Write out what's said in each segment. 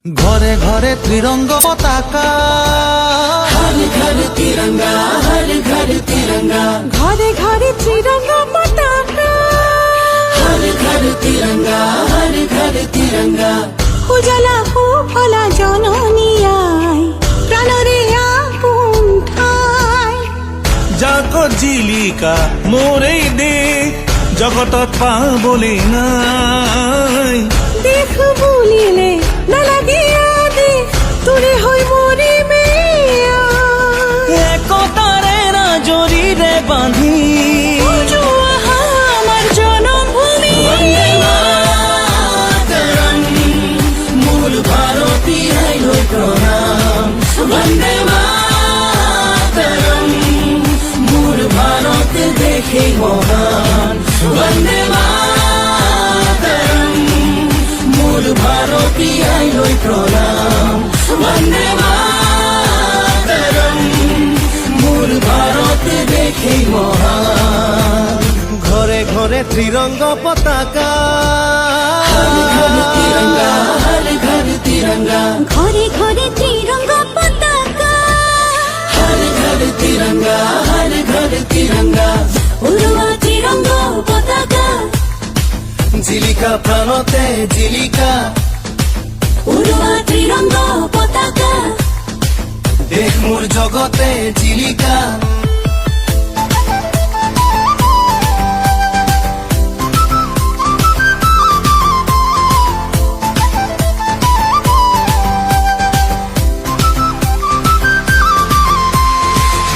ঘরে ঘরে ত্রিরঙ্গ পতাকা, हर घर तिरंगा, हर घर तिरंगा, ঘরে ঘরে ত্রিরঙ্গ পতাকা, हर घर तिरंगा, हर घर तिरंगा। উজালা ফুফলা জননী আই, প্রাণরে আপন ঠাই। জাগো জিলিকা মোরেই দেশ, জগতত পাবলে নাই। দেখ বুলিলে নালাগে আদেশ, তোরে হৈ মৰিমে আই। একতাৰে ৰাজৰীৰে বান্ধি উজু আহা আমাৰ জনমভূমি, वंदे मातरम, मूल भारतीय लोक प्रणाम। वंदे मातरम, मूल भारत देखे महान। वंदे मातरम, मूल भारतीय लोक प्रणाम। वंदे मातरम, मूल भारत देखे महान। ঘরে ঘরে ত্রিরঙ্গ পতাকা, हर घर तिरंगा, हर घर तिरंगा, ঘরে ঘরে ত্রিরঙ্গ পতাকা, हर घर तिरंगा, हर घर तिरंगा। উড়োয়া ত্রিরঙ্গ পতাকা, জিলিকা প্রাণতে জিলিকা, উড়োয়া ত্রিরঙ্গ পতাকা। দেশ মোর জগতে জিলিকা।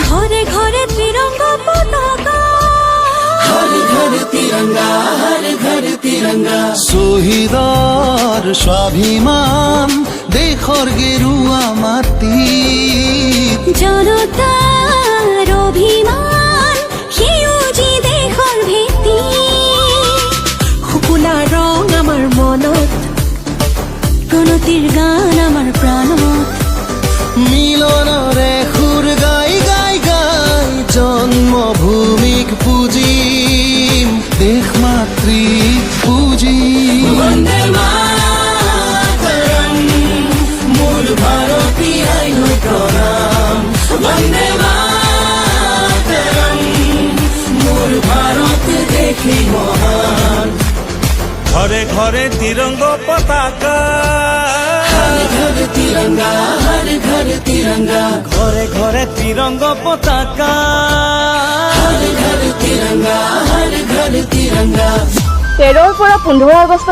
ঘরে ঘরে ত্রিরঙ্গ পতাকা, हर घर तिरंगा, हर घर तिरंगा। শহীদৰ স্বাভিমান, দেশৰ গেৰুৱা মাটি। জনতাৰ অভিমান, সেউজী দেশৰ ভেটি। শুকুলা ৰং আমাৰ মনত, প্ৰণতিৰ গান আমাৰ প্ৰাণত। মিলনৰে সুৰ গাই গাই গাই, জন্মভূমিক পুজিম, দেশ মাতৃক পুজিম। वंदे मातरम, मूल भारतीय लोक प्रणाम। वंदे मातरम, मूल भारत देखे महान। ঘরে ঘরে ত্রিরঙ্গ পতাকা, हर घर तिरंगा, हर घर तिरंगा, ঘরে ঘরে ত্রিরঙ্গ পতাকা। हर घर तिरंगा, हर घर तिरंगा। 13 পৰা 15 আগষ্ট